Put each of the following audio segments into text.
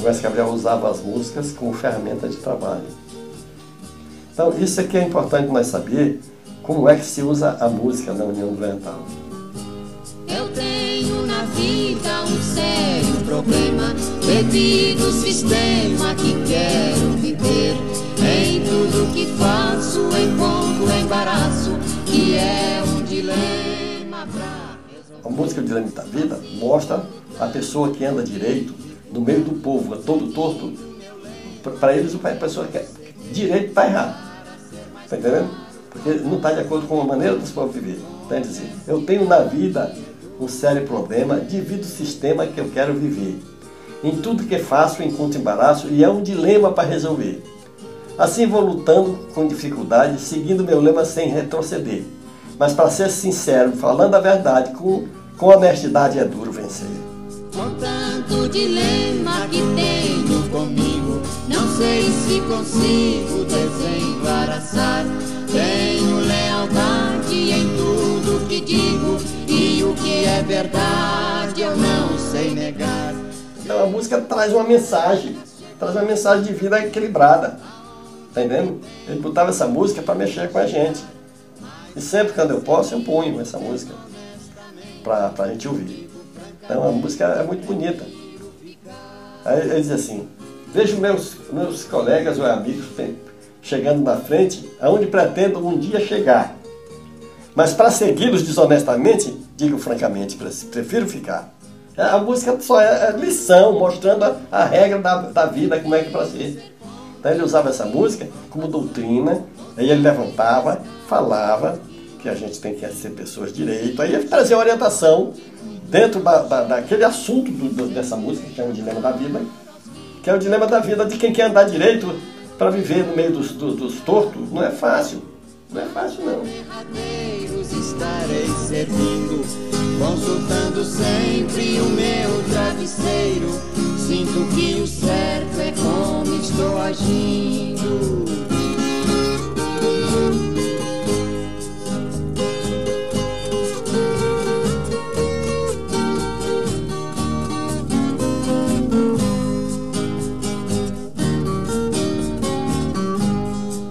O Mestre Gabriel usava as músicas como ferramenta de trabalho. Então, isso aqui é importante nós saber como é que se usa a música na União do Oriental. Eu tenho na vida um sério problema devido ao sistema que quero viver. Em tudo que faço encontro embaraço, que é um dilema pra resolver. A música O Dilema da Vida mostra a pessoa que anda direito no meio do povo, todo torto. Para eles, a pessoa que é direito está errado. Está entendendo? Porque não está de acordo com a maneira dos povos viver. Então, ele diz assim, eu tenho na vida um sério problema devido ao sistema que eu quero viver. Em tudo que faço encontro embaraço e é um dilema para resolver. Assim vou lutando com dificuldade, seguindo meu lema sem retroceder. Mas para ser sincero, falando a verdade, com honestidade é duro vencer. Com tanto dilema que tenho comigo, não sei se consigo desembaraçar. Tenho lealdade em tudo que digo, e o que é verdade eu não sei negar. Então a música traz uma mensagem de vida equilibrada. Tá entendendo? Ele botava essa música para mexer com a gente. E sempre quando eu posso, eu ponho essa música para a gente ouvir. Então a música é muito bonita. Aí ele diz assim, vejo meus colegas ou amigos chegando na frente, aonde pretendo um dia chegar. Mas para segui-los desonestamente, digo francamente, prefiro ficar. A música só é lição, mostrando a regra da vida, como é que é para ser. Então ele usava essa música como doutrina, aí ele levantava, falava que a gente tem que ser pessoas de direito, aí ele trazia orientação dentro daquele assunto dessa música, que é o dilema da vida, que é o dilema da vida de quem quer andar direito para viver no meio dos tortos. Não é fácil, não é fácil não. Estarei servindo, consultando sempre o meu travesseiro. Sinto que o certo é como estou agindo.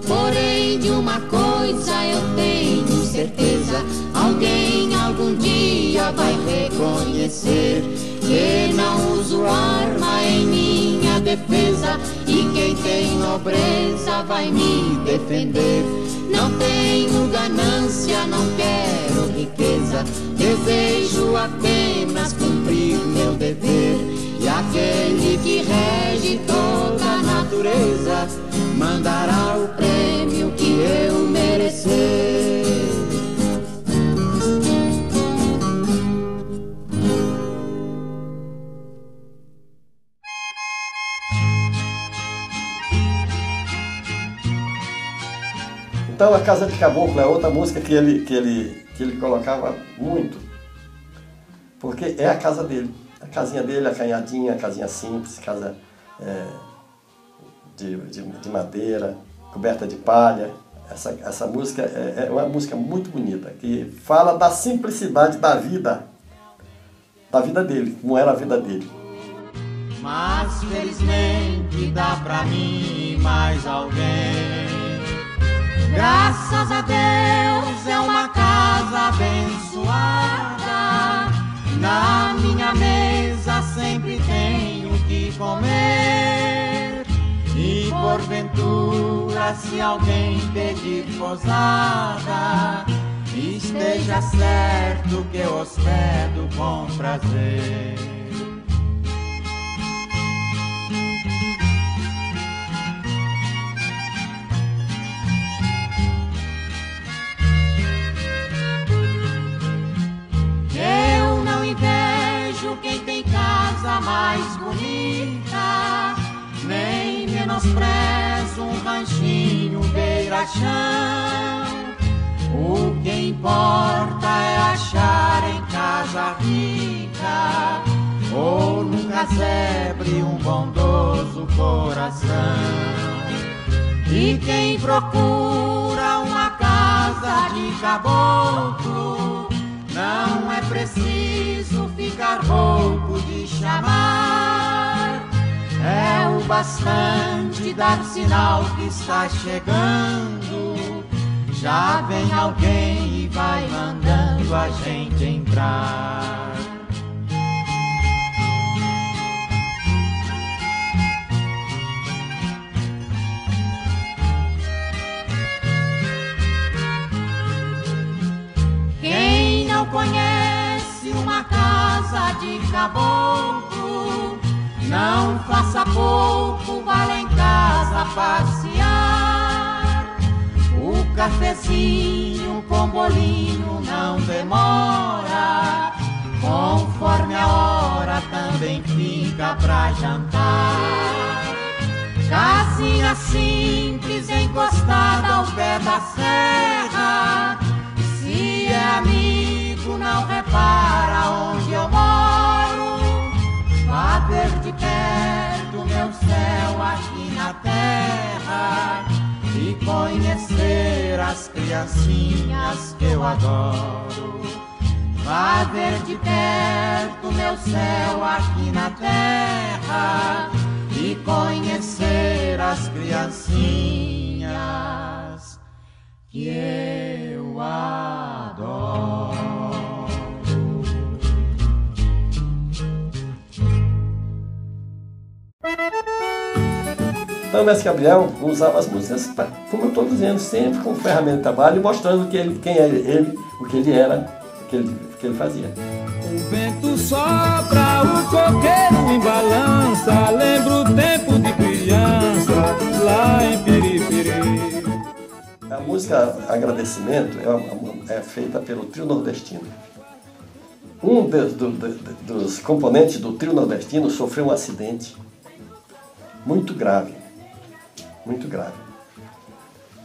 Porém, de uma coisa eu tenho certeza, alguém algum dia vai reconhecer que não uso arma em minha defesa, e quem tem nobreza vai me defender. Não tenho ganância, não quero riqueza, desejo apenas cumprir meu dever. E aquele que rege toda a natureza mandará o prêmio que eu merecer. Então a Casa de Caboclo é outra música que ele colocava muito, porque é a casa dele, a casinha dele, a canhadinha, a casinha simples, casa de madeira, coberta de palha. Essa música é uma música muito bonita, que fala da simplicidade da vida dele, como era a vida dele. Mas felizmente dá pra mim mais alguém. Graças a Deus é uma casa abençoada. Na minha mesa sempre tenho que comer. E porventura se alguém pedir posada, esteja certo que eu hospedo com prazer. Quem tem casa mais bonita, nem menosprezo um ranchinho beira-chão. O que importa é achar em casa rica, ou num casebre um bondoso coração. E quem procura uma casa de caboclo, não é preciso ficar rouco de chamar. É bastante dar sinal que está chegando. Já vem alguém e vai mandando a gente entrar. Quem não conhece uma casa de caboclo, não faça pouco, vá lá em casa passear. O cafezinho com bolinho não demora, conforme a hora também fica pra jantar. Casinha simples encostada ao pé da serra, se é amigo não repara onde eu moro. Vá ver de perto meu céu aqui na terra e conhecer as criancinhas que eu adoro. Vá ver de perto meu céu aqui na terra e conhecer as criancinhas que eu adoro. Então o mestre Gabriel usava as músicas, como eu estou dizendo, sempre com ferramenta de trabalho, mostrando quem é ele, o que ele era, o que ele fazia. O vento sopra, o coqueiro em balança, lembra o tempo de criança, lá em Piripiri. A música Agradecimento é feita pelo Trio Nordestino. Um dos componentes do Trio Nordestino sofreu um acidente muito grave. Muito grave.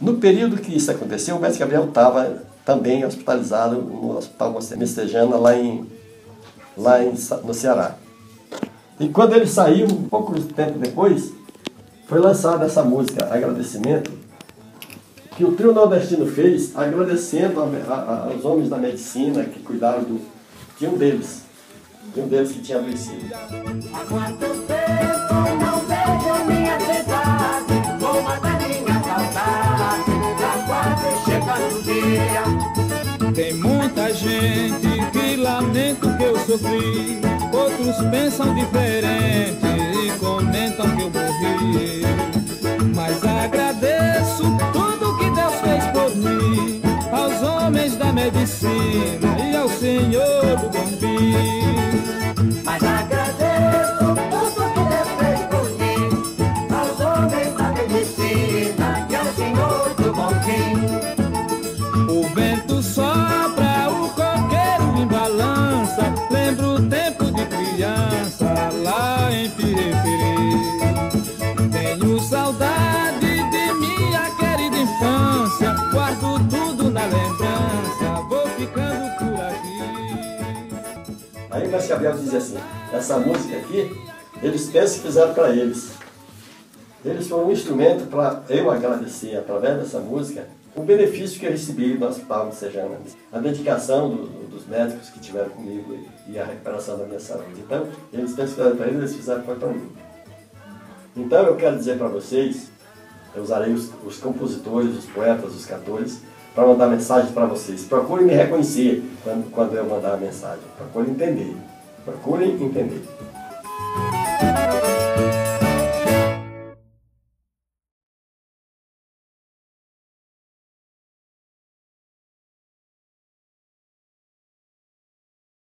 No período que isso aconteceu, o mestre Gabriel estava também hospitalizado no Hospital Messejana, no Ceará. E quando ele saiu, um pouco de tempo depois, foi lançada essa música Agradecimento, que o Trio Nordestino fez, agradecendo aos homens da medicina que cuidaram de um deles que tinha adoecido. Há quanto tempo não vejo minha cidade, vou matar minha saudade, tá quase chegando o dia. Tem muita gente que lamenta o que eu sofri, outros pensam diferente e comentam que eu morri. Mas agradeço tudo que Deus fez por mim, aos homens da medicina e ao Senhor do Bom Fim. Mas agradeço tudo que Deus fez por mim, aos homens da medicina e ao Senhor do Bom Fim. O vento sopra, o coqueiro em balança, lembra o tempo de criança lá em Piripiri. Tenho saudade de minha querida infância, guardo tudo na lembrança, vou ficando por aqui. Aí o mestre Gabriel dizia assim, essa música aqui, eles pensam que fizeram para eles. Eles foram um instrumento para eu agradecer, através dessa música, o benefício que eu recebi no Hospital Messejana, a dedicação dos médicos que estiveram comigo e a recuperação da minha saúde. Então, eles pensam que fizeram para eles fizeram para mim. Então, eu quero dizer para vocês, eu usarei os compositores, os poetas, os cantores, para mandar mensagem para vocês. Procurem me reconhecer quando eu mandar a mensagem. Procurem entender. Procurem entender.